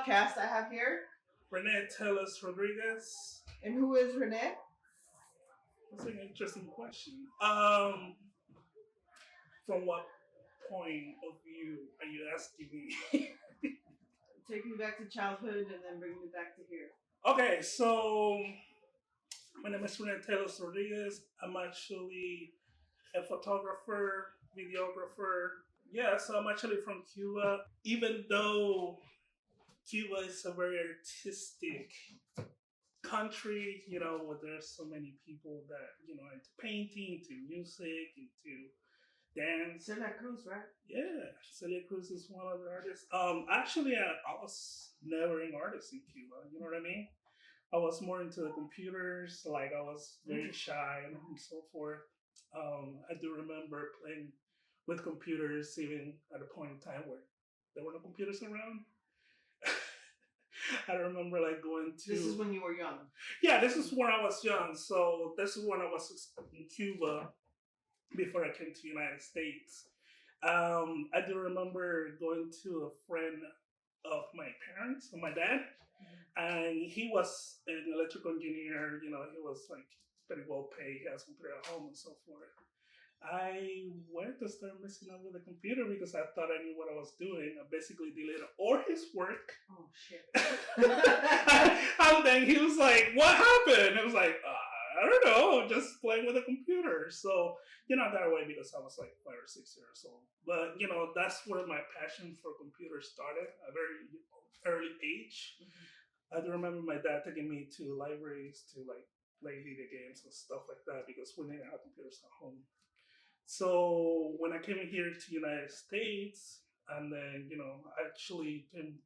podcast. I have here. Rene Rodriguez. And who is Rene? That's an interesting question. From what point of view are you asking me? Take me back to childhood and then bring me back to here. Okay, so my name is Rene Rodriguez. I'm actually a photographer, videographer. Yeah, so I'm actually from Cuba. Even though Cuba is a very artistic country, where there's so many people that, into painting, into music, into dance. Celia Cruz, right? Yeah, Celia Cruz is one of the artists. Actually, I was never an artist in Cuba. You know what I mean? I was more into the computers. Like I was very shy and so forth. I do remember playing with computers even at a point in time where there were no computers around. I remember like going to. This is when you were young. Yeah, this is when I was young. So this is when I was in Cuba before I came to the United States. I do remember going to a friend of my parents, of my dad, and he was an electrical engineer. He was like pretty well paid. He has a computer at home and so forth. I went to start messing up with the computer because I thought I knew what I was doing. I basically deleted all his work. Oh, shit. And then he was like, what happened? It was like, I don't know, just playing with a computer. So, I got away because I was like 5 or 6 years old. But, that's where my passion for computers started at a very early age. Mm-hmm. I do remember my dad taking me to libraries to like play video games and stuff like that because we didn't have computers at home. So when I came here to the United States, and then, I actually came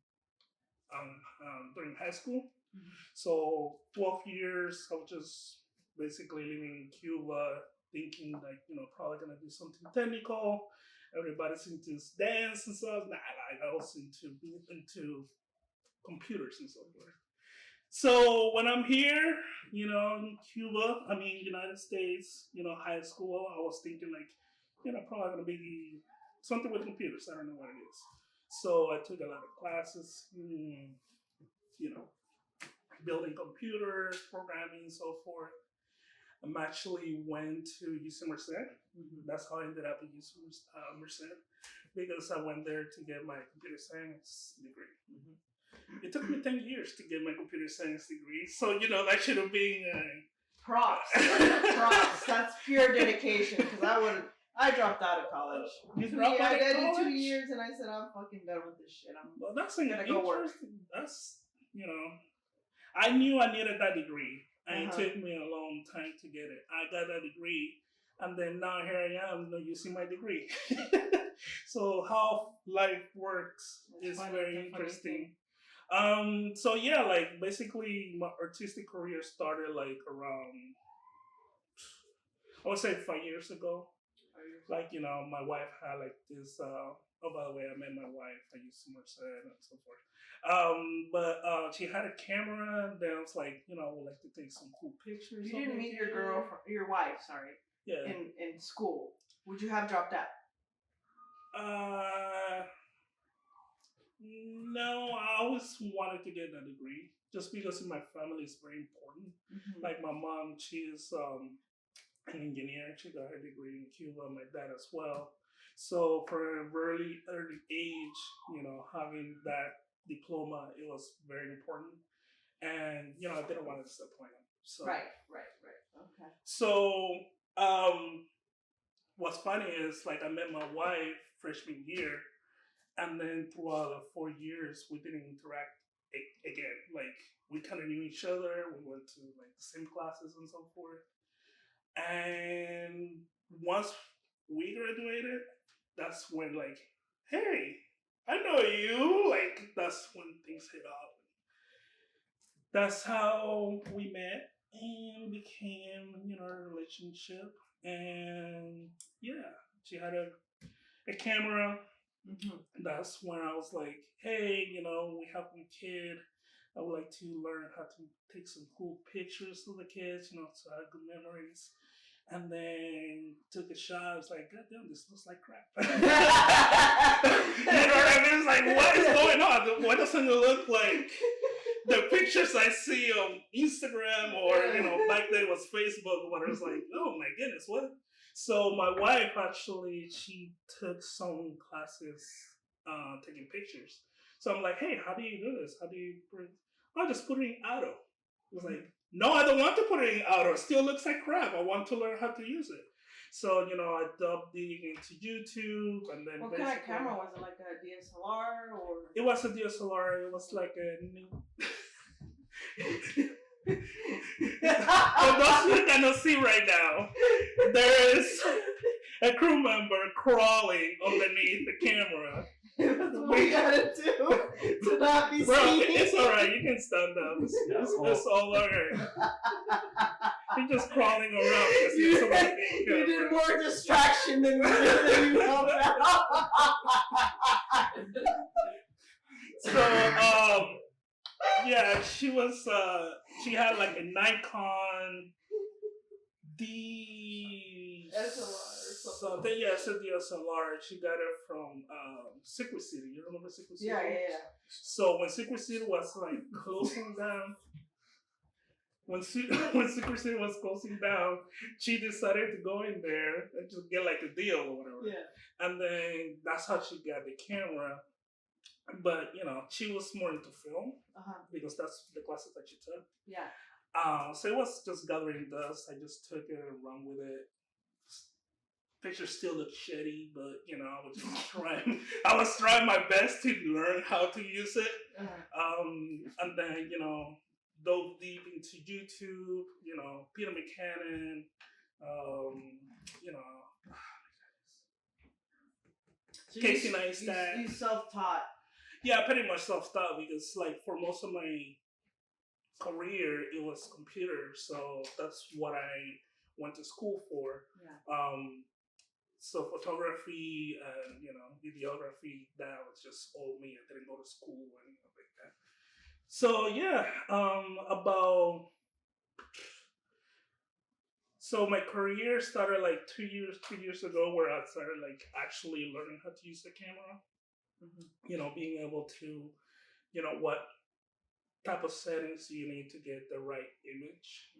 during high school. Mm-hmm. So 12 years, I was just basically living in Cuba, thinking like, probably going to do something technical. Everybody's into dance and stuff. I was into computers and so forth. So when I'm here, in Cuba, United States, high school, I was thinking like, probably gonna be something with computers. I don't know what it is. So I took a lot of classes, building computers, programming, and so forth. I actually went to UC Merced. Mm-hmm. That's how I ended up in UC Merced because I went there to get my computer science degree. Mm-hmm. It took me 10 years to get my computer science degree. So, that should have been... Props. Props. That's pure dedication because I dropped out of college. You dropped out of college? I did 2 years and I said, I'm fucking done with this shit. Well, that's gonna go work. That's, I knew I needed that degree. And it took me a long time to get it. I got that degree. And then now here I am using my degree. So how life works is very interesting. So yeah, like basically my artistic career started like around, I would say 5 years ago. Like, my wife had like this, oh, by the way, I met my wife, I used to Merced and so forth. But she had a camera, then I was like, I would like to take some cool pictures. You didn't meet your wife, sorry. Yeah. In school. Would you have dropped out? No, I always wanted to get a degree just because in my family it's very important. Mm-hmm. Like my mom, she is an engineer. She got her degree in Cuba. My dad as well. So for a very early age, having that diploma, it was very important. And I didn't want to disappoint them. So right. Okay. So what's funny is like I met my wife freshman year. And then throughout the 4 years, we didn't interact again. Like, we kind of knew each other. We went to, like, the same classes and so forth. And once we graduated, that's when, like, hey, I know you. Like, that's when things hit up. That's how we met and became, a relationship. And, yeah, she had a camera. Mm-hmm. That's when I was like, hey, we have a kid. I would like to learn how to take some cool pictures of the kids, so I have good memories. And then took a shot. I was like, God damn, this looks like crap. You know what I mean? It's like, what is going on? Why doesn't it look like the pictures I see on Instagram or, back then it was Facebook, where it was like, oh my goodness, what? So my wife actually, she took some classes taking pictures. So I'm like, hey, how do you do this? How do you print? I'll just put it in auto. It was like, no, I don't want to put it in auto. It still looks like crap. I want to learn how to use it. So, I dubbed into YouTube and then what kind of camera was it? Like a DSLR or? It was a DSLR. It was like a new. For those who cannot see right now, there is a crew member crawling underneath the camera. What you gotta do to not be Bro, seen. it's alright. You can stand up. It's all alright. You're just crawling around. You did more distraction than you helped out. So, yeah, she was, she had like a Nikon D something. Yeah, it's a DSLR. She got it from Secret City. You remember Secret City? Yeah. So when Secret City was like closing down, when Secret City was closing down, she decided to go in there and just get like a deal or whatever. Yeah. And then that's how she got the camera. But she was more into film because that's the classes that she took. Yeah. So it was just gathering dust. I just took it and run with it. Pictures still look shitty, but I was just trying. I was trying my best to learn how to use it. And then dove deep into YouTube. Peter McKinnon. So Casey Neistat. You self-taught. Yeah, pretty much self-taught because for most of my career it was computer, so that's what I went to school for. Yeah. So photography and videography, that was just all me. I didn't go to school or anything like that. So yeah, so my career started like 2 years ago, where I started like actually learning how to use the camera. Being able to, what type of settings you need to get the right image,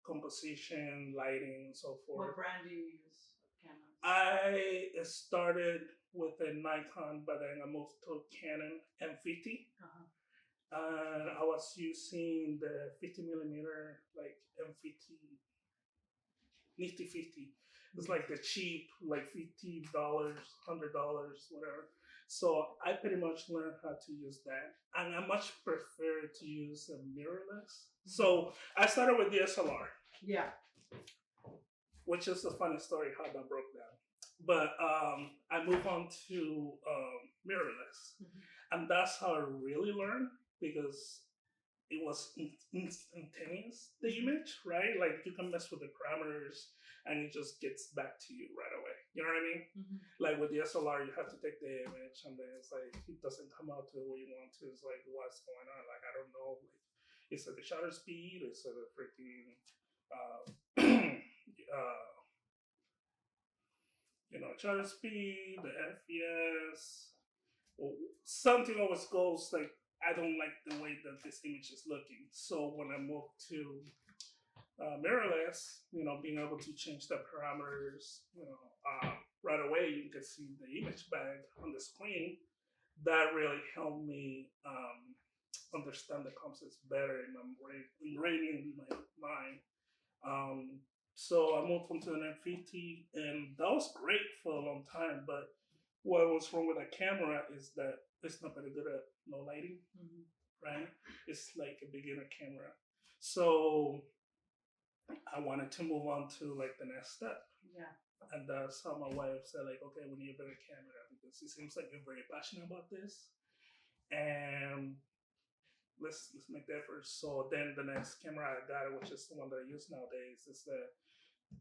composition, lighting, and so forth. What brand do you use? Cameras? I started with a Nikon, but then I moved to Canon M50. And I was using the 50 millimeter, like M50, Nifty 50. It's like the cheap, like $50, $100, whatever. So I pretty much learned how to use that. And I much prefer to use a mirrorless. So I started with DSLR. Yeah. Which is a funny story how that broke down. But I moved on to mirrorless. And that's how I really learned, because it was instantaneous, the image, right? Like you can mess with the parameters and it just gets back to you right away. You know what I mean? Like with the SLR, you have to take the image and then it's like, it doesn't come out to the way you want to. It's like, what's going on? Like, I don't know. Like, is it the shutter speed? Is it a freaking, shutter speed, the FPS? Well, something always goes like, I don't like the way that this image is looking. So when I moved to mirrorless, being able to change the parameters, right away, you can see the image back on the screen. That really helped me understand the concepts better in my brain, ingraining in my mind. So I moved on to an M50, and that was great for a long time. But what was wrong with that camera is that it's not very good at low lighting, right? It's like a beginner camera. So I wanted to move on to like the next step. Yeah. And that's how my wife said, like, okay, we need a better camera because it seems like you're very passionate about this. And let's make the effort. So then the next camera I got, which is the one that I use nowadays, is the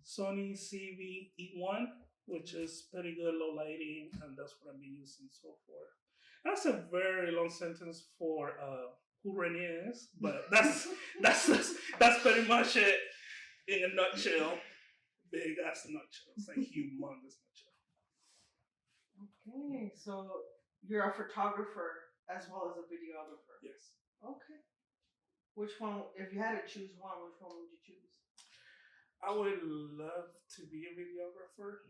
Sony CV-E1, which is pretty good low lighting, and that's what I've been using so far. That's a very long sentence for who Rene is, but that's pretty much it in a nutshell. big ass nutshell. It's like humongous nutshell. Okay, so you're a photographer as well as a videographer. Yes. Okay. Which one, if you had to choose one, which one would you choose? I would love to be a videographer.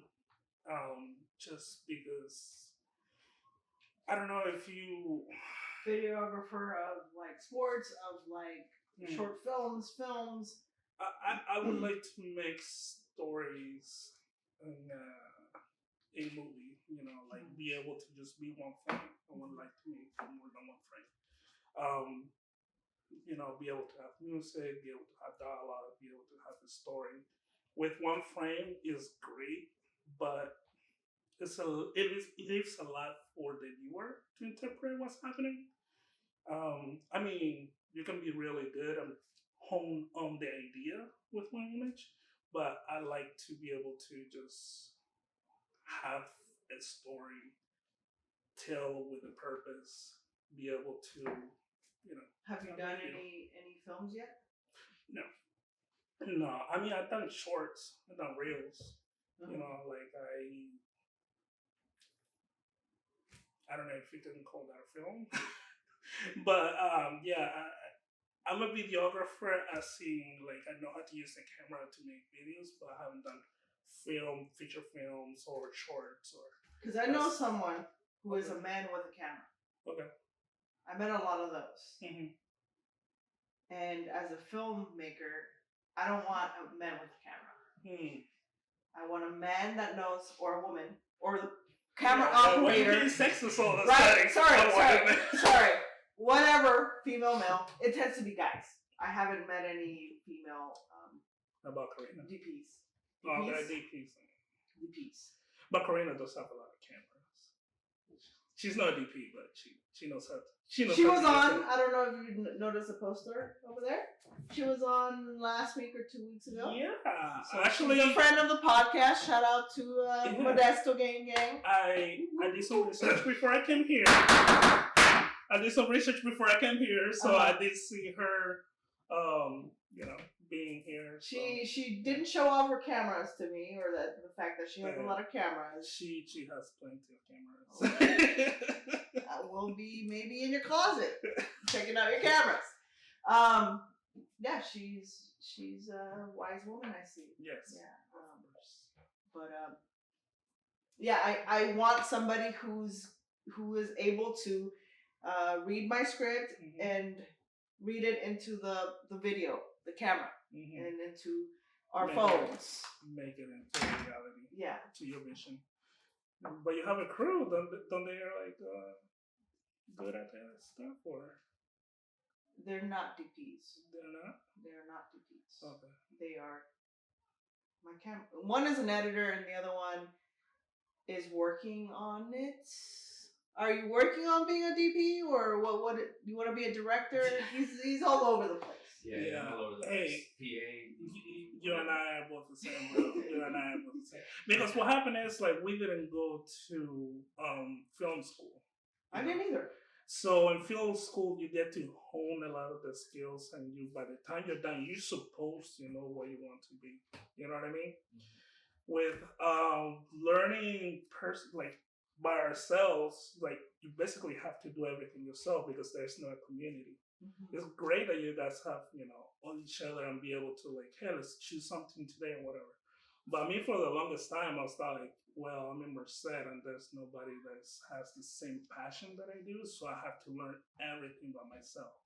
Just because I don't know if you Videographer of like sports, of like short films. I would like to make stories in a movie, like be able to just be one frame. I would like to make more than one frame. Be able to have music, be able to have dialogue, be able to have the story. With one frame is great, but it leaves a lot for the viewer to interpret what's happening. I mean, you can be really good and hone on the idea with one image, but I like to be able to just have a story, tell with a purpose, be able to, Have you done any films yet? No. No, I mean I've done shorts, I've done reels. Like I don't know if you can call that a film, but yeah, I'm a videographer. As in, like I know how to use the camera to make videos, but I haven't done feature films, or shorts, or. Because I know someone who is a man with a camera. Okay. I met a lot of those. Mm-hmm. And as a filmmaker, I don't want a man with a camera. I want a man that knows, or a woman, or the camera operator. Sexist all the right? Sorry. Whatever, female, male. It tends to be guys. I haven't met any female about Karina. DPs. Oh, they're DPs. DPs. But Karina does have a lot of cameras. She's not a DP, but she knows how. She was on. I don't know if you noticed the poster over there. She was on last week or 2 weeks ago. Yeah, so actually, she's a friend of the podcast. Shout out to Modesto Gang. I did some research before I came here. So I did see her, being here. She didn't show off her cameras to me, or the fact that she has a lot of cameras. She has plenty of cameras. That will be maybe in your closet, checking out your cameras. Yeah, she's a wise woman, I see. Yes. Yeah. I want somebody who is able to read my script and read it into the video, the camera, and into our phones. Make it into reality. Yeah. To your mission. But you have a crew, don't they are like good at that stuff, or? They're not DPs. They're not? They're not DPs. Okay. They are my camera. One is an editor and the other one is working on it. Are you working on being a DP, or what you want to be a director? He's all over the place. Yeah, I'm all over the place. PA. You and I are both the same, bro. Because what happened is, like, we didn't go to film school. I didn't either. So in film school, you get to hone a lot of the skills, and by the time you're done, you're supposed to know what you want to be. You know what I mean? Mm-hmm. With learning by ourselves, like you basically have to do everything yourself because there's no community. Mm-hmm. It's great that you guys have, all each other and be able to like, hey, let's choose something today and whatever. But me, for the longest time, I was like, well, I'm in Merced and there's nobody that has the same passion that I do, so I have to learn everything by myself.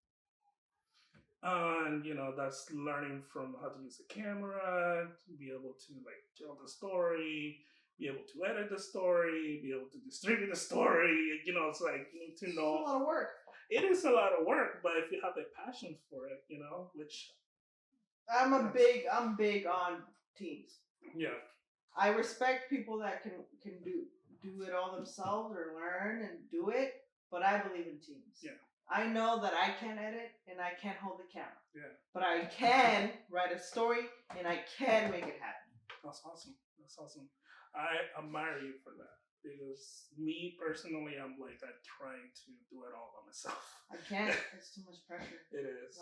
And, that's learning from how to use a camera, to be able to like tell the story, be able to edit the story, be able to distribute the story. It's like you need to know. It's a lot of work. It is a lot of work, but if you have a passion for it, which I'm big on teams. Yeah. I respect people that can do it all themselves or learn and do it, but I believe in teams. Yeah. I know that I can't edit and I can't hold the camera. Yeah. But I can write a story and I can make it happen. That's awesome. I admire you for that. Because me personally, I'm like, I try to do it all by myself. I can't. It's too much pressure. It is.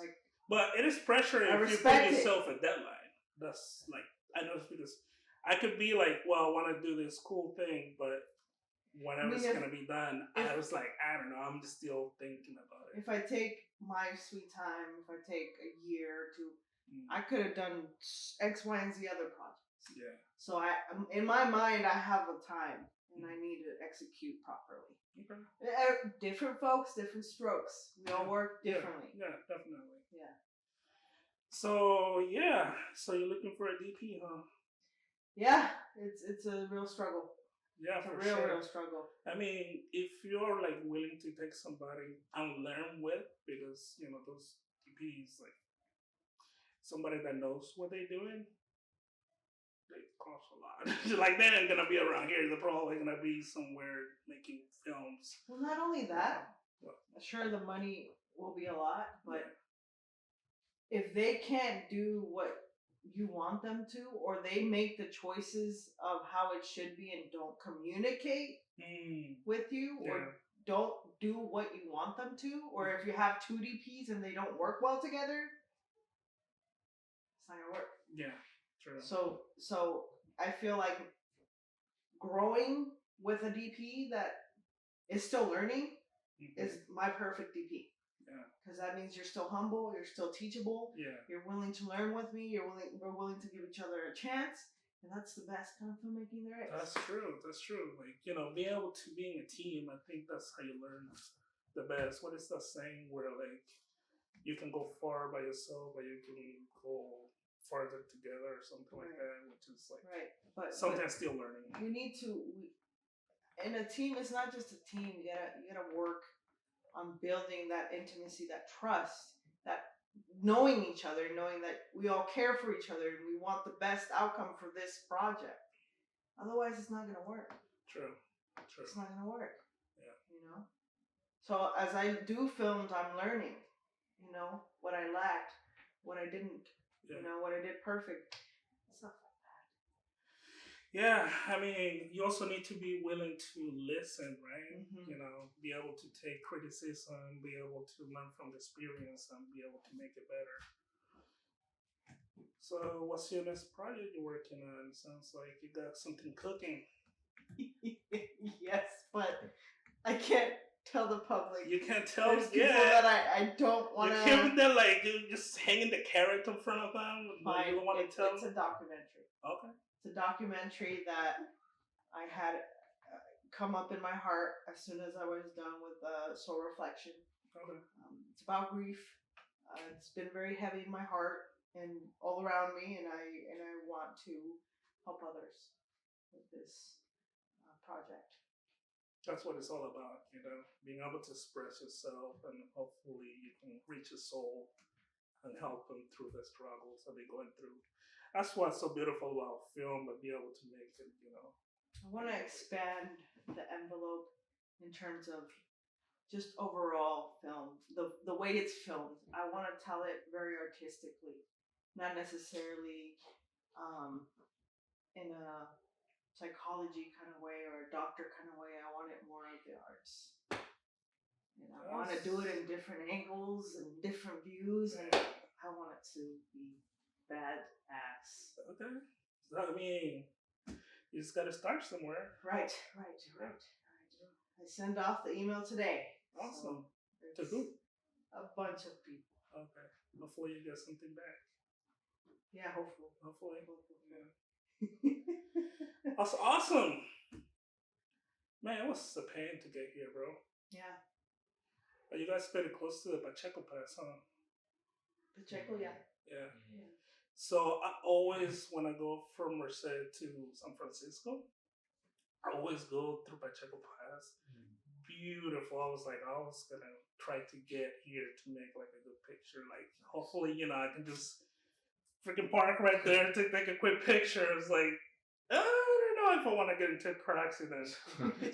But it is pressure if you put yourself a deadline. That's like, I know it's because I could be like, well, I want to do this cool thing, but whenever it's gonna be done, I was like, I don't know, I'm just still thinking about it. If I take my sweet time, if I take a year or two, I could have done X, Y, and Z other projects. Yeah. So in my mind, I have a time, and I need to execute properly. Okay. Different folks, different strokes. We all work differently. Yeah, definitely. Yeah. So you're looking for a DP, huh? Yeah, it's a real struggle. Yeah, it's for a real, sure. real struggle. I mean, if you're like willing to take somebody and learn with, because those DPs, like somebody that knows what they're doing, they cost a lot. Like they ain't gonna be around here. They're probably gonna be somewhere making films. Well, not only that, sure the money will be a lot, but if they can't do what you want them to, or they make the choices of how it should be and don't communicate with you, or don't do what you want them to, or if you have two DPs and they don't work well together, it's not gonna work. Yeah, true. So I feel like growing with a DP that is still learning is my perfect DP. Yeah. Because that means you're still humble, you're still teachable. Yeah. You're willing to learn with me. We're willing to give each other a chance, and that's the best kind of filmmaking there is. That's true. Like being able to be in a team. I think that's how you learn the best. What is that saying where like you can go far by yourself, but you can go farther together or something like that, which is like but sometimes still learning. We need to. In a team, it's not just a team. You gotta work on building that intimacy, that trust, that knowing each other, knowing that we all care for each other and we want the best outcome for this project. Otherwise, it's not going to work. True. It's not going to work. Yeah. So as I do films, I'm learning, what I lacked, what I didn't, what I did perfect. Stuff like that. Yeah, I mean, you also need to be willing to listen, right? Be able to take criticism, be able to learn from the experience, and be able to make it better. So, what's your next project you're working on? Sounds like you got something cooking. Yes, but I can't tell the public. You can't tell There's people that I don't want to. You're them like you're just hanging the carrot in front of them. Fine. You don't want to tell. It's a documentary. Okay. It's a documentary that I had come up in my heart as soon as I was done with Soul Reflection. Okay. It's about grief. It's been very heavy in my heart and all around me, and I want to help others with this project. That's what it's all about, being able to express yourself, and hopefully you can reach a soul and help them through the struggles that they're going through. That's what's so beautiful about film, but be able to make it, I want to expand the envelope in terms of just overall film, the way it's filmed. I want to tell it very artistically, not necessarily in a psychology kind of way or a doctor kind of way. I want it more of the arts. And I want to do it in different angles and different views, and I want it to be badass. Okay. So, I mean, you just got to start somewhere. Right. I send off the email today. Awesome. To who? A bunch of people. Okay. Hopefully you get something back. Yeah, hopefully. Yeah. That's awesome. Man, it was a pain to get here, bro. Yeah. But you guys pretty close to the Pacheco Pass, huh? Pacheco, yeah. Yeah. So I always, when I go from Merced to San Francisco, I always go through Pacheco Pass. Beautiful. I was gonna try to get here to make like a good picture. Like hopefully, I can just freaking park right there to take a quick picture. It's like, I don't know if I want to get into a car accident.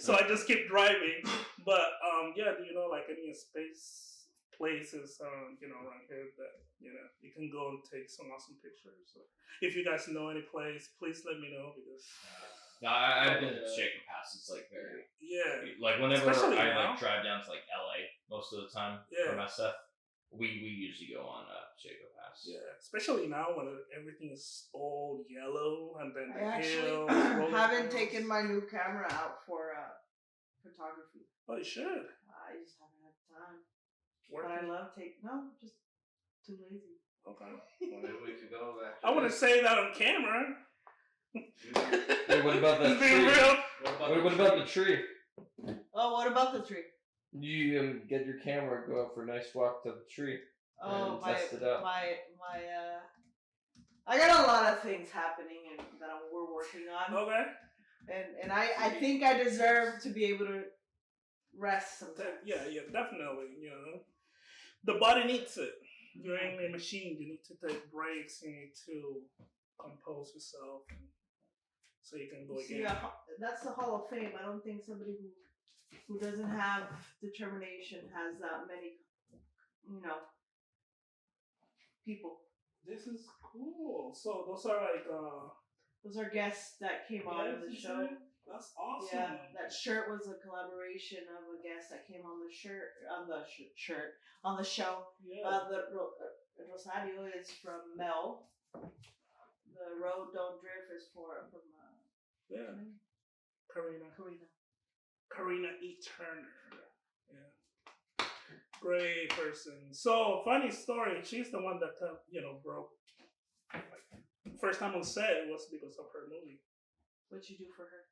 So I just keep driving. But do you know like any space places around here that you can go and take some awesome pictures? So if you guys know any place, please let me know because I've been to Pacheco Pass. It's like very like whenever especially I drive down to like LA most of the time for my stuff, we usually go on Shaker Pass. Yeah, especially now when everything is all yellow and then I actually hills, haven't taken my new camera out for photography. Oh, you should. I just haven't had time. Working. But I love just too lazy. Okay. Maybe we could go back. I want to say that on camera. Wait, what about that Being tree? real. What about the tree? Oh, what about the tree? You get your camera, go out for a nice walk to the tree. Oh, and test it out. I got a lot of things happening and that we're working on. Okay. And I think I deserve to be able to rest sometimes. Yeah, definitely. You know, the body needs it. You're in a machine. You need to take breaks. You need to compose yourself, so you can go again. Yeah, that's the Hall of Fame. I don't think somebody who doesn't have determination has that many, people. This is cool. So those are like those are guests that came on the show. That's awesome. Yeah, that shirt was a collaboration of a guest that came on the show. Yeah. The Rosario is from Mel. The Road Don't Drift is from Karina E. Turner. Yeah. Great person. So funny story. She's the one that broke. Like, first time on set was because of her movie. What'd you do for her?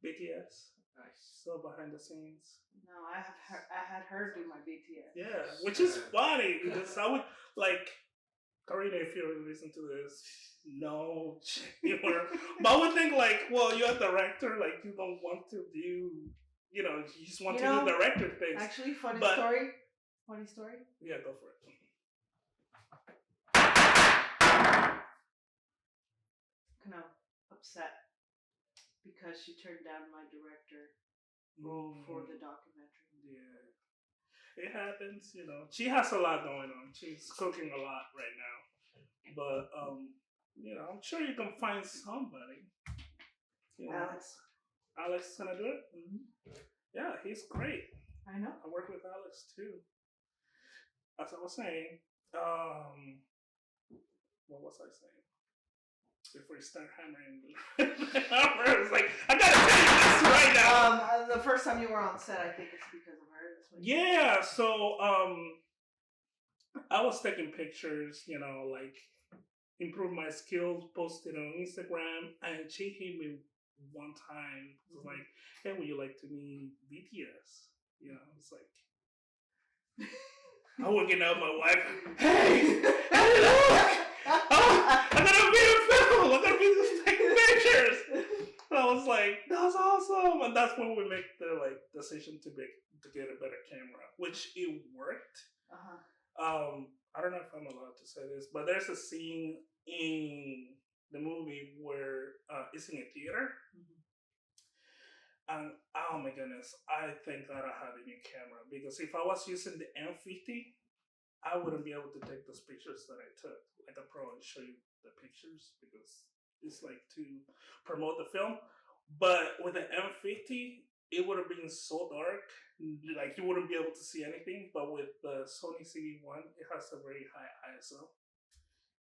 BTS. Nice. So behind the scenes. No, I had her do my BTS. Yeah, which is funny because I would like Karina, if you listen to this, no, but I would think like, well, you're a director, like you don't want to do, you just want to do director things. Actually, funny story. Yeah, go for it. Kind of upset because she turned down my director role for the documentary. Yeah. It happens, She has a lot going on. She's cooking a lot right now. But I'm sure you can find somebody. Alex is gonna do it? Mm-hmm. Yeah, he's great. I know. I work with Alex too. As I was saying, what was I saying? Before you start hammering I was like, I gotta tell you this right now. The first time you were on set, I think it's because of her. Yeah, so I was taking pictures, like improve my skills, posted on Instagram, and she hit me one time. It was like, hey, would you like to meet BTS? It's like I'm working out my wife. Hey, look! I gotta be in film. I gotta be just taking pictures. And I was like, that's awesome. And that's when we make the decision to get a better camera, which it worked. I don't know if I'm allowed to say this, but there's a scene in the movie where it's in a theater. Mm-hmm. And oh my goodness, I think that I had a new camera because if I was using the M50, I wouldn't be able to take those pictures that I took. I could probably show you the pictures because it's like to promote the film. But with the M50, it would have been so dark, like you wouldn't be able to see anything. But with the Sony CD1, it has a very high ISO.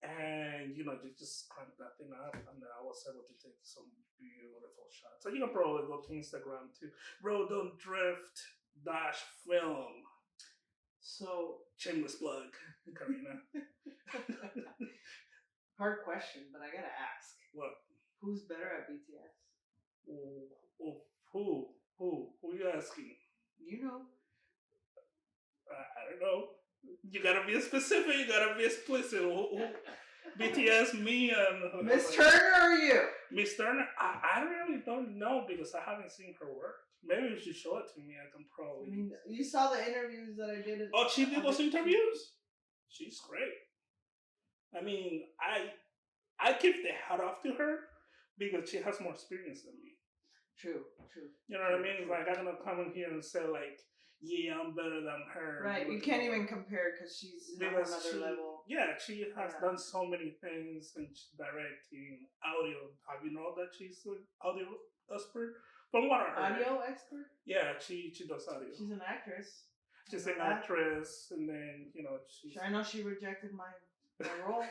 And, you just crank that thing up, and then I was able to take some beautiful shots. So you can probably go to Instagram too. Road Don't Drift -film. So, shameless plug, Karina. Hard question, but I gotta ask. What? Who's better at BTS? Who are you asking? You know. I don't know. You gotta be specific. You gotta be explicit. BTS, me, and Miss Turner or you? Miss Turner. I really don't know because I haven't seen her work. Maybe you should show it to me. I can probably. I mean, you saw the interviews that I did. Oh, she did those interviews. She's great. I mean, I keep the hat off to her because she has more experience than me. True. You know what I mean? It's like I'm gonna come in here and say like, yeah, I'm better than her. Right, you can't even compare because she's on another level. Yeah, she has done so many things and she's directing, audio. Have you know that she's an audio expert? From what I heard. Audio expert? Yeah, she does audio. She's an actress. She's an actress, and then I know she rejected my I roll.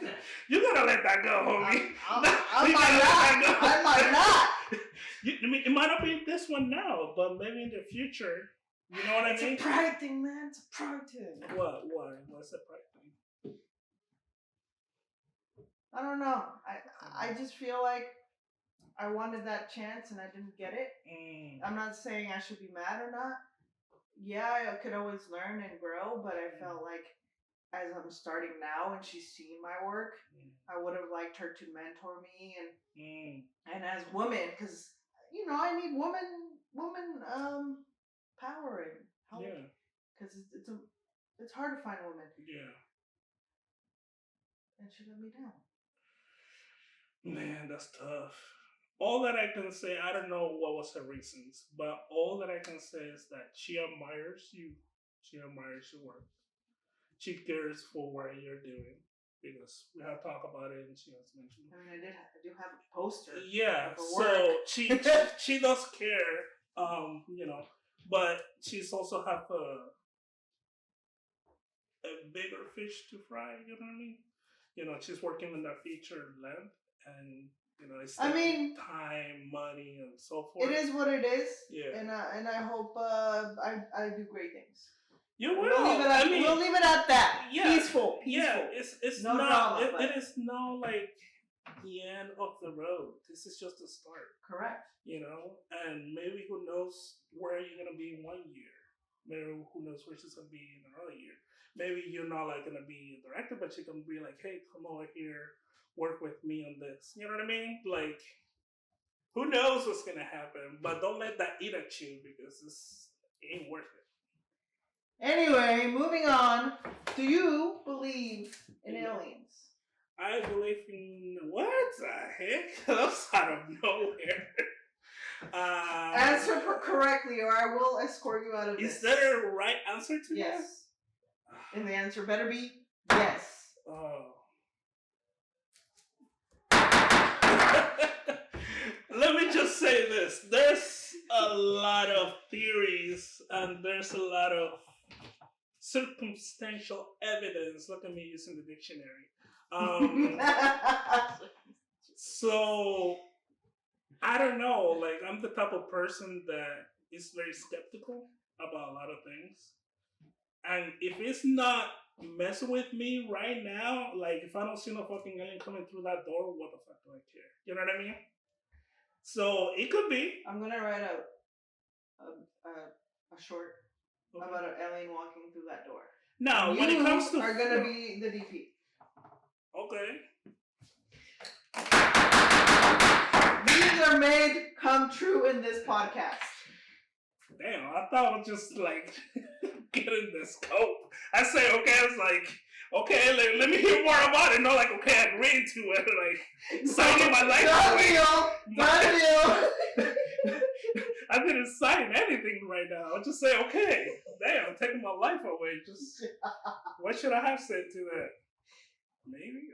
You gotta let that go, homie. I might not. I mean, it might not be this one now, but maybe in the future. You know what I mean? It's a pride thing, man. It's a pride thing. What? Why? What's the pride thing? I don't know. I just feel like I wanted that chance and I didn't get it. I'm not saying I should be mad or not. Yeah, I could always learn and grow, but I felt like as I'm starting now and she's seen my work, I would have liked her to mentor me and as women, because I need woman power and help. Yeah. Because it's hard to find women. Yeah. And she let me down. Man, that's tough. All that I can say, I don't know what was her reasons, but all that I can say is that she admires you. She admires your work. She cares for what you're doing because we have talked about it and she has mentioned it. I mean, I do have a poster. Yeah, so she does care, but she's also have a bigger fish to fry, you know what I mean? She's working in that feature length and it's time, money, and so forth. It is what it is. Yeah. And I hope I do great things. You will. We'll leave it at that. Yeah. Peaceful. Yeah. It's no not. drama, it is no like the end of the road. This is just the start. Correct. And maybe who knows where you're gonna be in 1 year. Maybe who knows where she's gonna be in another year. Maybe you're not like gonna be a director, but she can be like, hey, come over here. Work with me on this. You know what I mean? Like, who knows what's gonna happen? But don't let that eat at you because it ain't worth it. Anyway, moving on. Do you believe in aliens? I believe in what the heck? That's out of nowhere. Answer correctly, or I will escort you out of this. Is there a right answer to yes. that? And the answer better be yes. Oh. Let me just say this. There's a lot of theories and there's a lot of circumstantial evidence. Look at me using the dictionary. So, I don't know. Like, I'm the type of person that is very skeptical about a lot of things. And if it's not messing with me right now, like, if I don't see no fucking alien coming through that door, what the fuck do I care? You know what I mean? So it could be. I'm gonna write a short about an alien walking through that door. Now, when it comes to are gonna be the DP. Okay. These are made come true in this podcast. Damn, I thought I was just like getting the scope. I say, okay, it's like, okay, let me hear more about it. No, like, okay, agreeing to it, like signing my life away. Done deal. I didn't sign anything right now. I'll just say, okay, damn, I'm taking my life away. Just what should I have said to that? Maybe,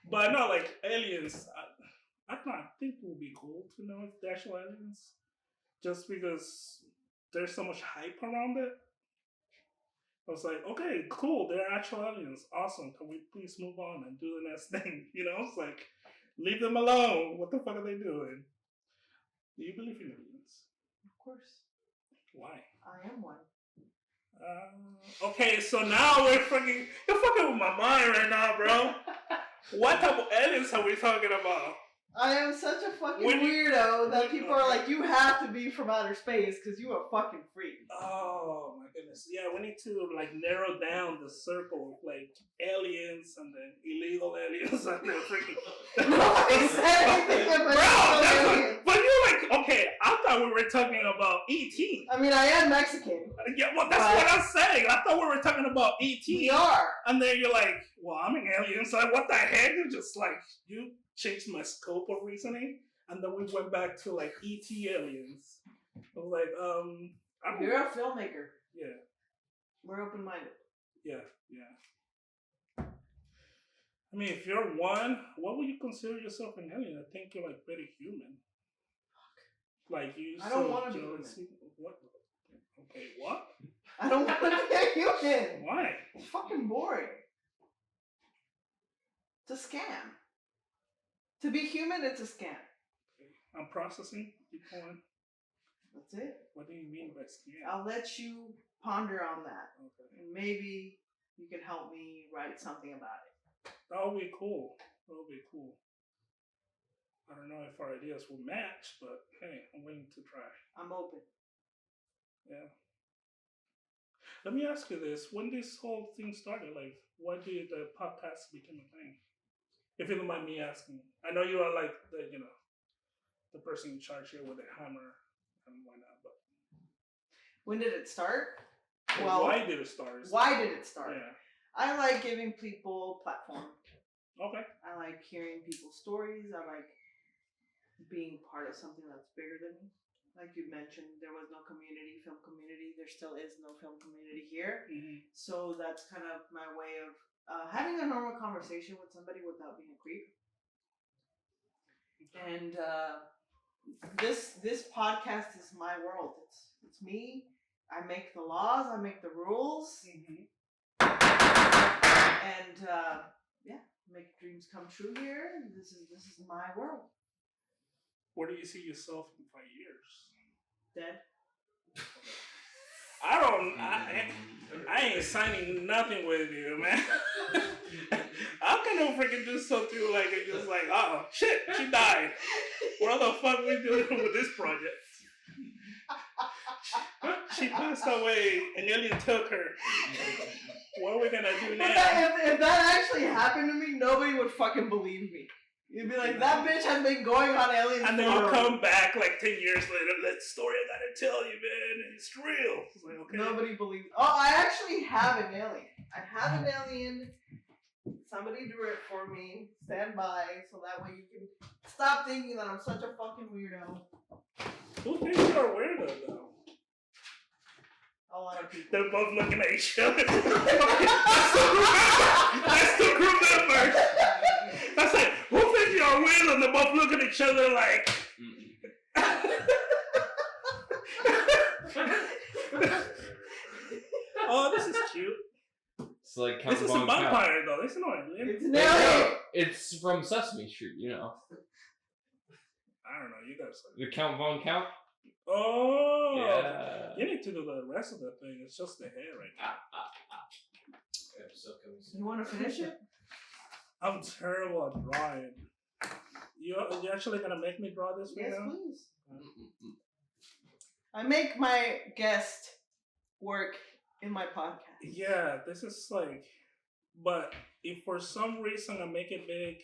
but no, like aliens. I think it would be cool to know if they're actual aliens, just because there's so much hype around it. I was like, okay, cool, they're actual aliens. Awesome. Can we please move on and do the next thing? It's like, leave them alone. What the fuck are they doing? Do you believe in aliens? Of course. Why? I am one. Okay, so now you're fucking with my mind right now, bro. What type of aliens are we talking about? I am such a fucking weirdo that people are like, you have to be from outer space because you a fucking freak. Oh my goodness. Yeah, we need to like narrow down the circle, like aliens and then illegal aliens and then freaking. Nobody said anything about aliens. But you're like, okay, I thought we were talking about E.T. I mean, I am Mexican. Yeah, well, that's what I'm saying. I thought we were talking about E.T. We are. And then you're like, well, I'm an alien. So like, what the heck? You're just like, you changed my scope of reasoning, and then we went back to like E.T. aliens. I was like, you're a filmmaker. Yeah. We're open-minded. Yeah. I mean, if you're one, what would you consider yourself an alien? I think you're like very human. Fuck. Like you. I don't want to be human. What? Okay, what? I don't want to be a human. Why? It's fucking boring. It's a scam. To be human, it's a scam. I'm processing. Keep going. That's it. What do you mean by scam? I'll let you ponder on that. Okay. And maybe you can help me write something about it. That would be cool. I don't know if our ideas will match, but hey, I'm willing to try. I'm open. Yeah. Let me ask you this. When this whole thing started, like, why did the podcast become a thing? If you don't mind me asking. I know you are like the person in charge here with the hammer and whatnot, but when did it start? Well, why did it start? Yeah. I like giving people platform. Okay. I like hearing people's stories. I like being part of something that's bigger than me. Like you mentioned, there was no film community. There still is no film community here. Mm-hmm. So that's kind of my way of having a normal conversation with somebody without being a creep. And this podcast is my world. It's me. I make the laws. I make the rules. Mm-hmm. And make dreams come true here. This is my world. Where do you see yourself in 5 years? Dead. I ain't signing nothing with you, man. How can I freaking do something like it? Just like, oh shit, she died. What the fuck we doing with this project? She passed away, and alien took her. What are we gonna do now? If that actually happened to me, nobody would fucking believe me. You'd be like, that bitch has been going on aliens. And then you come back like 10 years later. That story I gotta tell you, man. It's real. It's like, okay. Nobody believes. Oh, I actually have an alien. I have an alien. Somebody drew it for me. Stand by, so that way you can stop thinking that I'm such a fucking weirdo. Who thinks you're a weirdo, though? A lot of people. They're both looking at each other. That's the group members. That's like, who thinks you're weird? And they're both looking at each other like. Oh, this is cute. It's like this is a vampire, though. This is not an alien. It's an alien. It's from Sesame Street, you know. I don't know. You guys. The Count Von Count. Oh. Yeah. You need to do the rest of the thing. It's just the hair right now. You want to finish it? I'm terrible at drawing. You actually gonna make me draw this right now? Yes, please. I make my guest work in my podcast. Yeah, this is like, but if for some reason I make it big,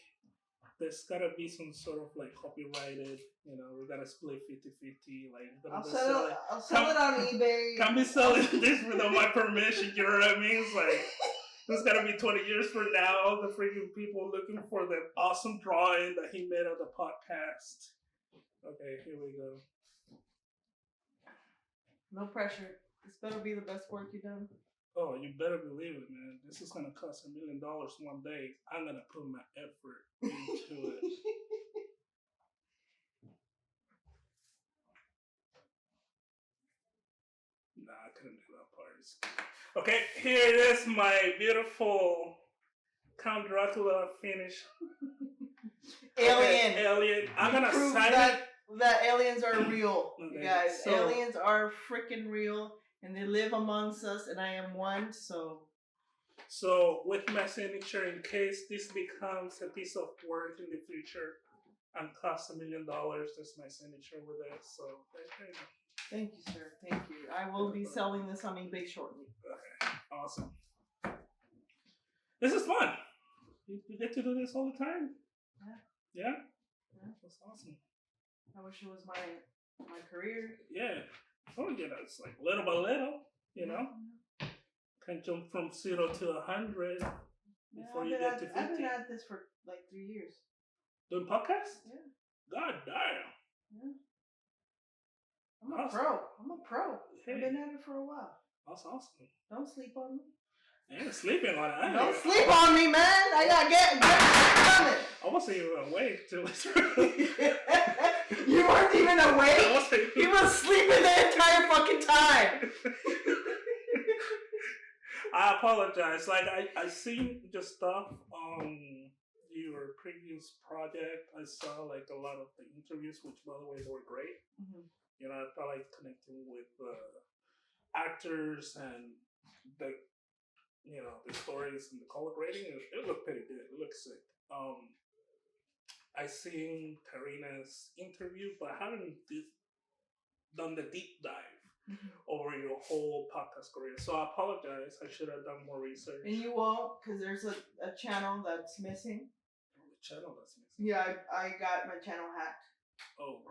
there's gotta be some sort of like copyrighted, we gotta split 50-50, like, I'll sell it on eBay. Can't be selling this without my permission, you know what I mean? It's like, there's gotta be 20 years from now, all the freaking people looking for the awesome drawing that he made of the podcast. Okay, here we go. No pressure. This better be the best work you've done. Oh, you better believe it, man. This is gonna cost $1 million one day. I'm gonna put my effort into it. Nah, I couldn't do that part. Okay, here it is, my beautiful Count Dracula finish. Alien. Okay, alien. I'm gonna prove sign that aliens are real, okay, you guys. so, aliens are freaking real, and they live amongst us, and I am one. So with my signature, in case this becomes a piece of work in the future and costs $1 million, that's my signature with it. So thank you, sir. Thank you. I will be selling this on eBay shortly. Okay, awesome. This is fun. You get to do this all the time. Yeah. Yeah. That's awesome. I wish it was my career. Yeah. Oh, it's like little by little, Can jump from 0 to 100 before you get to 50. I've been at this for like 3 years. Doing podcasts? Yeah. God damn. Yeah. I'm a pro. Hey. I've been at it for a while. That's awesome. Don't sleep on me. I ain't sleeping on it. Don't sleep on me, man. I gotta get coming. I wasn't even awake till it's You weren't even awake? He was sleeping the entire fucking time. I apologize. Like, I seen your stuff on your previous project, I saw like a lot of the interviews, which by the way, they were great. Mm-hmm. You know, I felt like connecting with actors and the, you know, the stories and the color grading. It looked pretty good. It looked sick. I seen Karina's interview, but I haven't done the deep dive over your whole podcast career. So I apologize. I should have done more research. And you won't, because there's a channel that's missing. The channel that's missing? Yeah, I got my channel hacked. Oh.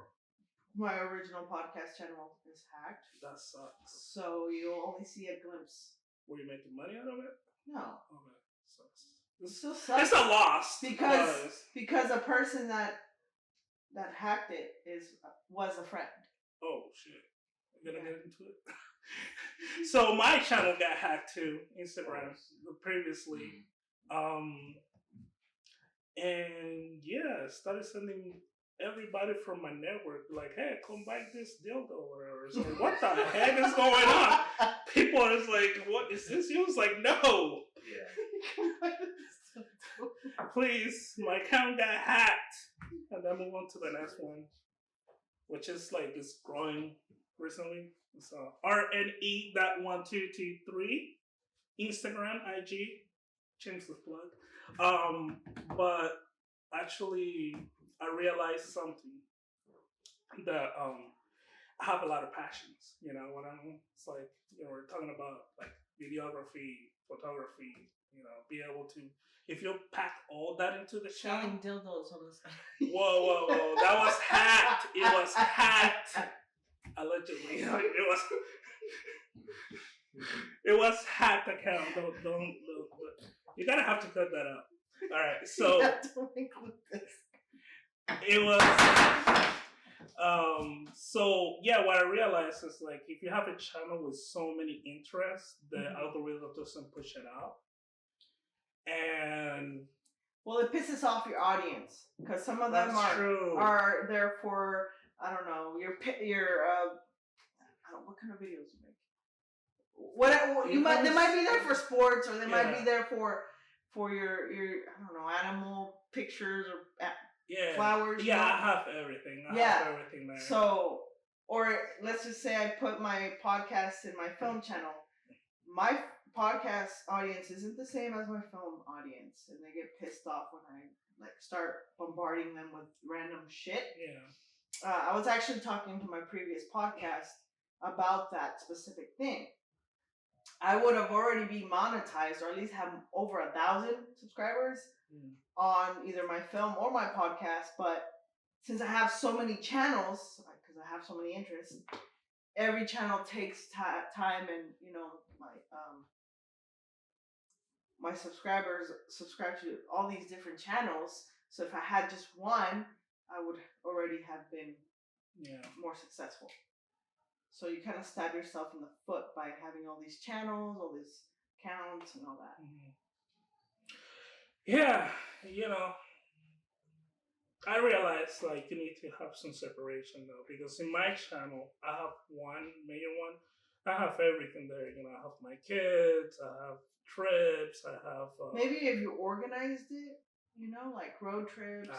My original podcast channel is hacked. That sucks. So you'll only see a glimpse. Were you making money out of it? No. Okay. Sucks. It still sucks. It's a loss. Because the person that hacked it was a friend. Oh shit. I'm gonna get into it. So my channel got hacked too, Instagram previously. And yeah, started sending everybody from my network like, hey, come buy this dildo or whatever. So what the heck is going on? People are just like, what is this? He was like, no. Yeah. Please, my account got hacked. And then move on to the next one, which is like, it's growing recently. It's RNE.1223, Instagram, IG, shameless plug. But actually, I realized something that I have a lot of passions. You know, it's like, you know, we're talking about like videography, photography. You know, be able to, if you pack all that into the channel. Selling dildos on the side. Whoa! That was hacked. It was hacked. Allegedly, it was hacked account. Don't. You're gonna have to cut that out. All right, so Don't include this. it was. So yeah, what I realized is like if you have a channel with so many interests, the algorithm doesn't push it out. And well, it pisses off your audience because some of them are there for, I don't know, your what kind of videos you make. They might be there for sports, or they might be there for your I don't know, animal pictures or flowers. Yeah, I have everything. I have everything there. So, or let's just say I put my podcast in my film channel. My podcast audience isn't the same as my film audience, and they get pissed off when I like start bombarding them with random shit. Yeah. I was actually talking to my previous podcast about that specific thing. I would have already been monetized, or at least have over 1,000 subscribers on either my film or my podcast. But since I have so many channels, because I have so many interests, every channel takes time, and you know my subscribers subscribe to all these different channels. So if I had just one, I would already have been more successful. So you kind of stab yourself in the foot by having all these channels, all these accounts, and all that. Yeah, you know, I realized like you need to have some separation though, because in my channel I have one major one. I have everything there. You know, I have my kids, I have trips, I have. Maybe if you organized it, you know, like road trips. I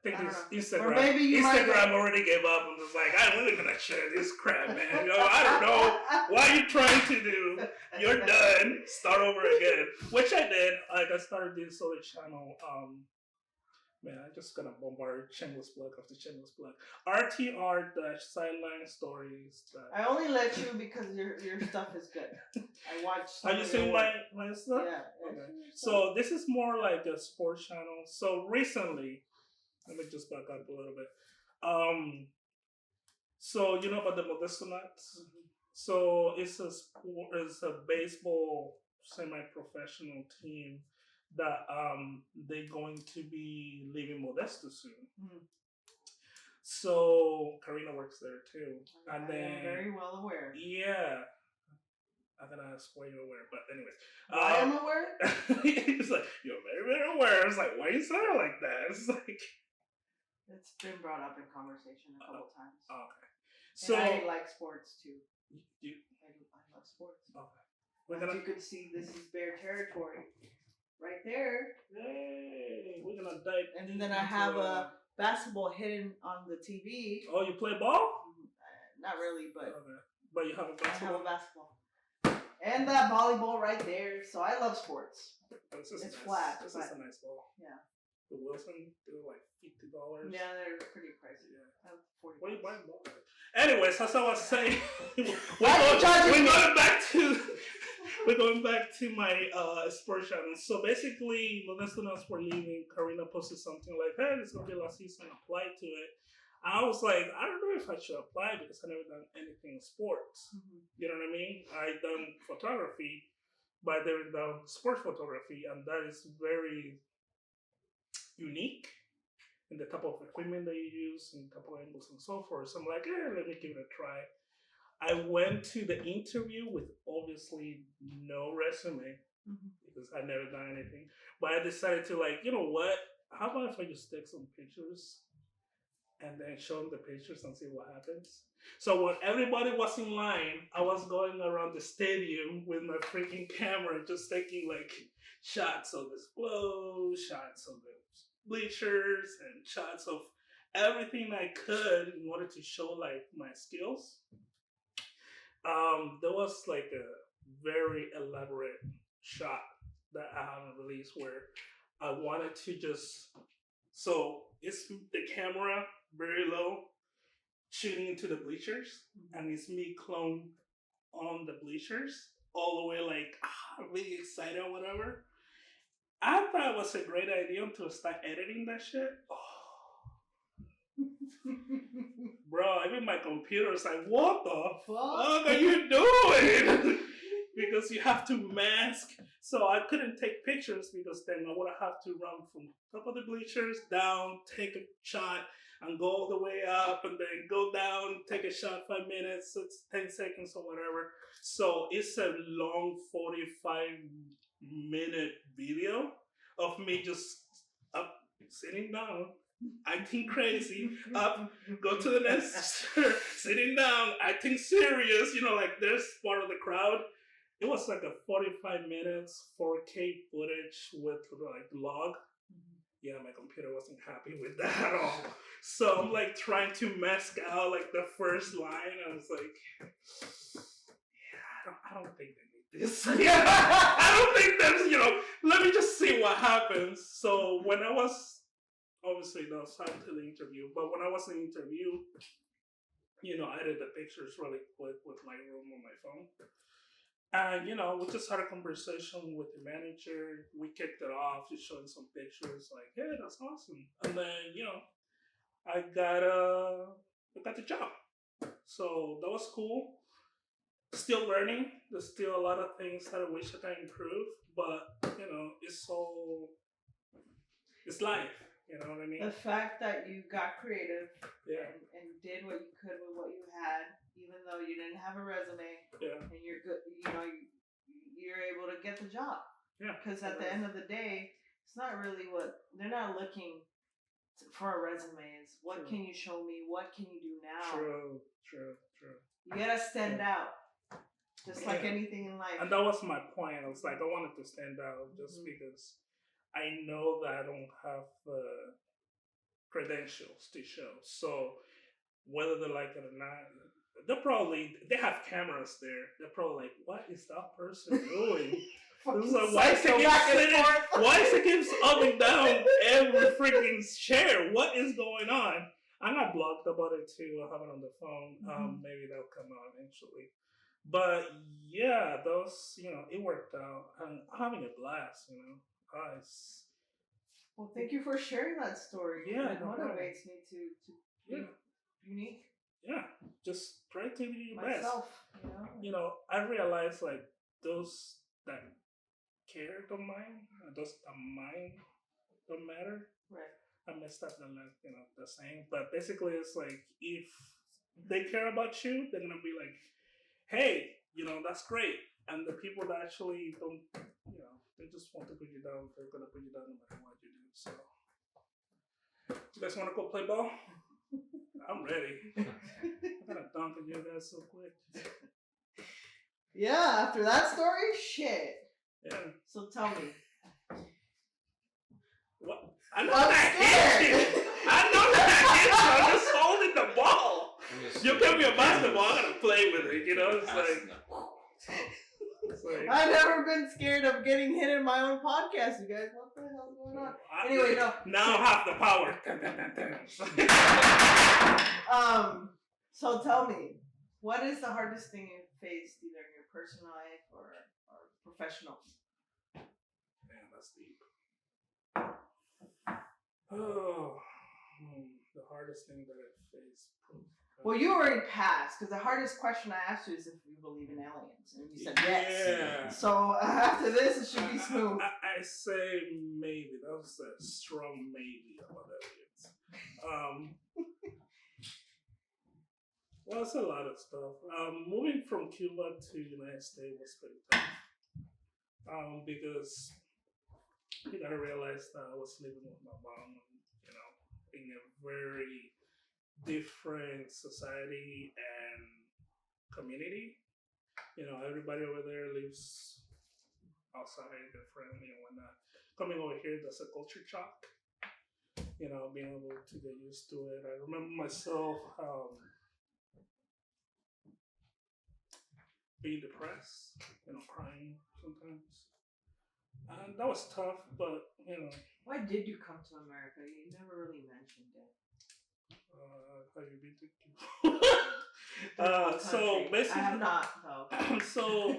think Instagram already gave up and was like, I'm really gonna share this crap, man. You know, I don't know what you're trying to do. You're done. Start over again. Which I did. Like I started this other channel. Man, I'm just gonna bombard shameless plug after shameless plug. RTR-sideline stories. I only let you because your stuff is good. I watched. Are you seeing my stuff? Yeah. Okay. So this is more like a sports channel. So recently, let me just back up a little bit. So you know about the Modesto Nuts? So it's a baseball semi-professional team that they're going to be leaving Modesto soon. So Karina works there too. And I'm very well aware. Yeah. I'm gonna ask why you're aware, but anyways. I am aware? It's like, you're very, very aware. It's like, why you say it like that? It's like, it's been brought up in conversation a couple times. Okay. So and I like sports too. I love sports. Okay. As you can see, this is bear territory. Right there. Hey, we're gonna And then I have a basketball hidden on the TV. Oh, you play ball? Not really, but. Okay. But you have a basketball? I have a basketball. And that volleyball right there. So I love sports. It's nice. Flat. This is a nice ball. Yeah. The Wilson, they're like $50. Yeah, they're pretty pricey. Yeah. What are you buying ball? Anyways, as I was saying, we're going back to my sports channel. So basically, when the students were leaving, Karina posted something like, "Hey, it's gonna be last season. Apply to it." And I was like, I don't know if I should apply because I never done anything in sports. Mm-hmm. You know what I mean? I done photography, but I never done sports photography, and that is very unique in the type of equipment that you use and type of angles and so forth. So I'm like, let me give it a try. I went to the interview with obviously no resume because I never done anything. But I decided to you know what? How about if I just take some pictures and then show them the pictures and see what happens? So when everybody was in line, I was going around the stadium with my freaking camera, just taking shots of the flow, shots of the bleachers, and shots of everything I could in order to show my skills. There was a very elaborate shot that I haven't released where I wanted to so it's the camera very low shooting into the bleachers, and it's me cloned on the bleachers all the way really excited or whatever. I thought it was a great idea until I start editing that shit. Bro, even my computer's like, what the fuck are you doing? Because you have to mask. So I couldn't take pictures because then I would have to run from top of the bleachers down, take a shot, and go all the way up, and then go down, take a shot 5 minutes, 10 seconds or whatever. So it's a long 45-minute video of me just up, sitting down, acting crazy, up, go to the next, sitting down, acting serious, there's part of the crowd. It was a 45 minutes 4K footage with log. Yeah, my computer wasn't happy with that at all. So I'm trying to mask out the first line. I was like, yeah, I don't think they need this. Yeah, I don't think there's, let me just see what happens. So when I was, obviously that was after the interview, but when I was in the interview, I did the pictures really quick with my room on my phone. And, we just had a conversation with the manager. We kicked it off, just showing some pictures, hey, that's awesome. And then, I got the job. So that was cool. Still learning. There's still a lot of things that I wish I could improve. But, it's life. You know what I mean? The fact that you got creative and did what you could with what you had, even though you didn't have a resume, and you're good, you're able to get the job. Yeah. Because at the end of the day, it's not really they're not looking for a resume. It's what can you show me? What can you do now? True. You gotta stand out. Just like anything in life. And that was my point. I was I wanted to stand out just because I know that I don't have credentials to show. So whether they like it or not, they have cameras there. They're probably what is that person doing? Why is it keeps up and down every freaking chair? What is going on? I'm not blocked about it too. I have it on the phone. Maybe that'll come out eventually. But yeah, those, it worked out. I'm having a blast, Nice. Well, thank you for sharing that story. Yeah, it motivates me to be unique. Yeah, just try to be your myself, best. I realized those that care don't mind, those that mind don't matter. Right. I messed up the saying, but basically it's if they care about you, they're gonna be hey, that's great. And the people that actually don't, they just want to put you down, they're going to put you down no matter what you do. So, you guys want to go play ball? I'm ready. I'm going to dunk on you guys so quick. Yeah, after that story, shit. Yeah. So tell me. What? I know that hits you. I know that hits you. I'm just holding the ball. You give me a basketball, I'm gonna play with it. You know, it's like. I've never been scared of getting hit in my own podcast, you guys. What the hell's going on? Anyway, no. Now I have the power. So tell me, what is the hardest thing you faced either in your personal life or professional? Man, that's deep. Oh, the hardest thing that I faced. Well, you already passed, because the hardest question I asked you is if you believe in aliens, and you said yes. Yeah. So after this, it should be smooth. I say maybe. That was a strong maybe about aliens. Well, it's a lot of stuff. Moving from Cuba to United States was pretty tough. Because you gotta realize that I was living with my mom, you know, in a very different society and community. You know, everybody over there lives outside, different, you know, whatnot. Coming over here, that's a culture shock. You know, being able to get used to it. I remember myself being depressed, you know, crying sometimes. And that was tough, but, you know. Why did you come to America? You never really mentioned it. Have you been to Cuba? So basically, I have not, though. So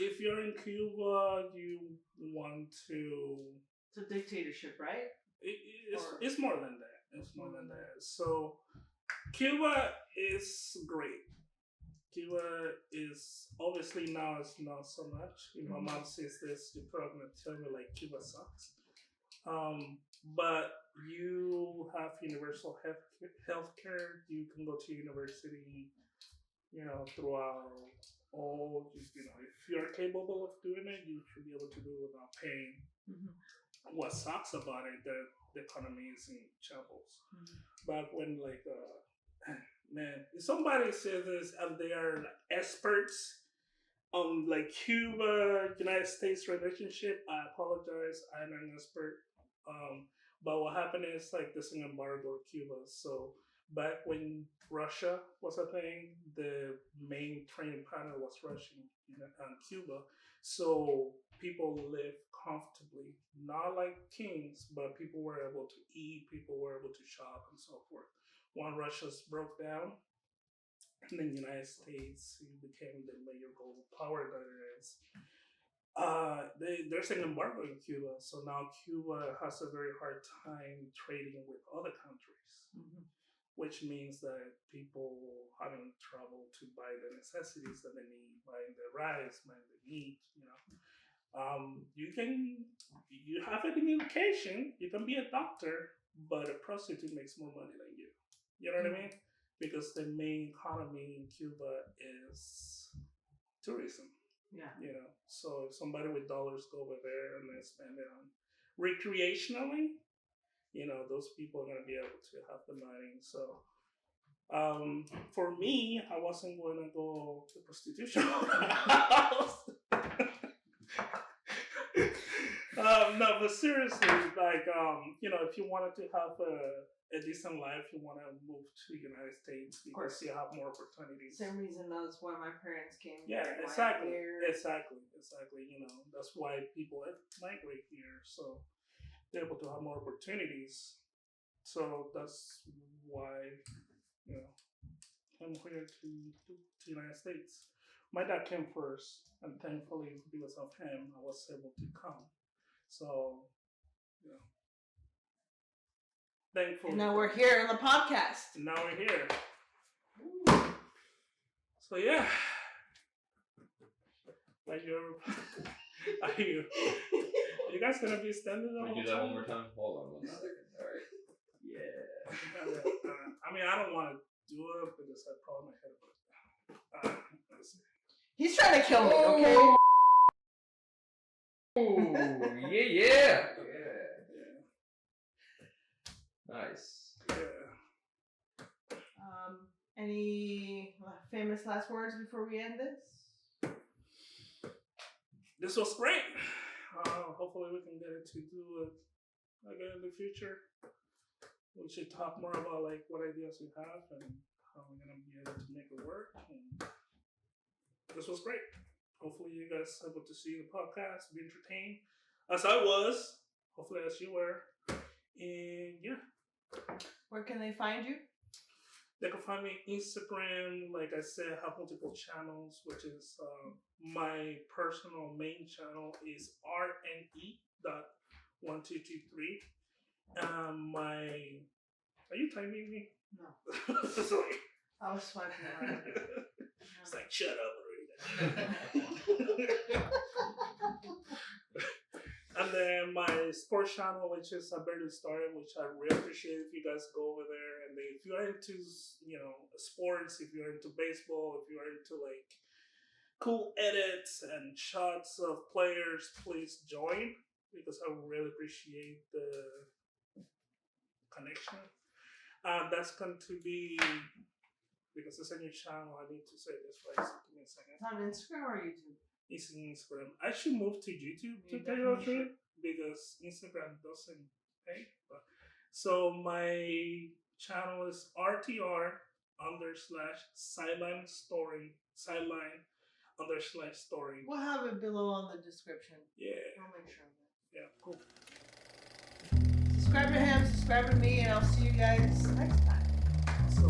if you're in Cuba, you want to. It's a dictatorship, right? It's more than that. It's more than that. So Cuba is great. Cuba is obviously now it's not so much. If my mom says this, you're probably gonna tell me like Cuba sucks. But you have universal healthcare. You can go to university, you know, throughout all. You know, if you're capable of doing it, you should be able to do it without paying. Mm-hmm. What sucks about it, that the economy is in shambles. Mm-hmm. Back when, like, man, if somebody says this and they are like experts on like Cuba, United States relationship, I apologize. I'm an expert. But what happened is like this embargo of Cuba. So back when Russia was a thing, the main trading partner was Russian and Cuba. So people lived comfortably, not like kings, but people were able to eat, people were able to shop and so forth. When Russia broke down, and then the United States became the major global power that it is. There's an embargo in Cuba, so now Cuba has a very hard time trading with other countries, which means that people having trouble to buy the necessities that they need, buying the rice, buying the meat, you know. You have an education, you can be a doctor, but a prostitute makes more money than you. You know what I mean? Because the main economy in Cuba is tourism. Yeah. You know, so if somebody with dollars go over there and they spend it on recreationally, you know, those people are going to be able to have the money. So for me, I wasn't going to go to prostitution. No, but seriously, like, you know, if you wanted to have a decent life, you want to move to the United States because you have more opportunities. Same reason that's why my parents came. Yeah, exactly. You know, that's why people migrate here, so they're able to have more opportunities. So that's why, you know, I'm here to the United States. My dad came first, and thankfully, because of him, I was able to come. So, you know. Thankful. And now we're here in the podcast. Now we're here. So yeah. Are you guys gonna be standing up? Can we do that one more time? Hold on 1 second. Alright. Yeah. I mean, I don't want to do it because I probably my head. Let's see. He's trying to kill me, okay? Oh, yeah. Nice. Yeah. Any famous last words before we end this? This was great. Hopefully we can get it to do it again. in the future. We should talk more about like what ideas we have and how we're gonna be able to make it work. And this was great. Hopefully, you guys able to see the podcast, be entertained, as I was. Hopefully, as you were. And yeah. Where can they find you? They can find me on Instagram. Like I said, I have multiple channels, which is my personal main channel is rne.1223. Are you timing me? No. Sorry. I was swiping around. It's like, shut up already. And then my sports channel, which is I barely started, which I really appreciate if you guys go over there. And if you are into, sports, if you're into baseball, if you are into like cool edits and shots of players, please join because I really appreciate the connection. That's going to be, because it's a new channel, I need to say this right, so give me a second. It's on Instagram or YouTube? It's on Instagram. I should move to YouTube to tell you the truth, because Instagram doesn't pay. So my channel is RTR_sideline_story. We'll have it below on the description. Yeah. I'll make sure of that. Yeah, cool. Subscribe to him, subscribe to me, and I'll see you guys next time. So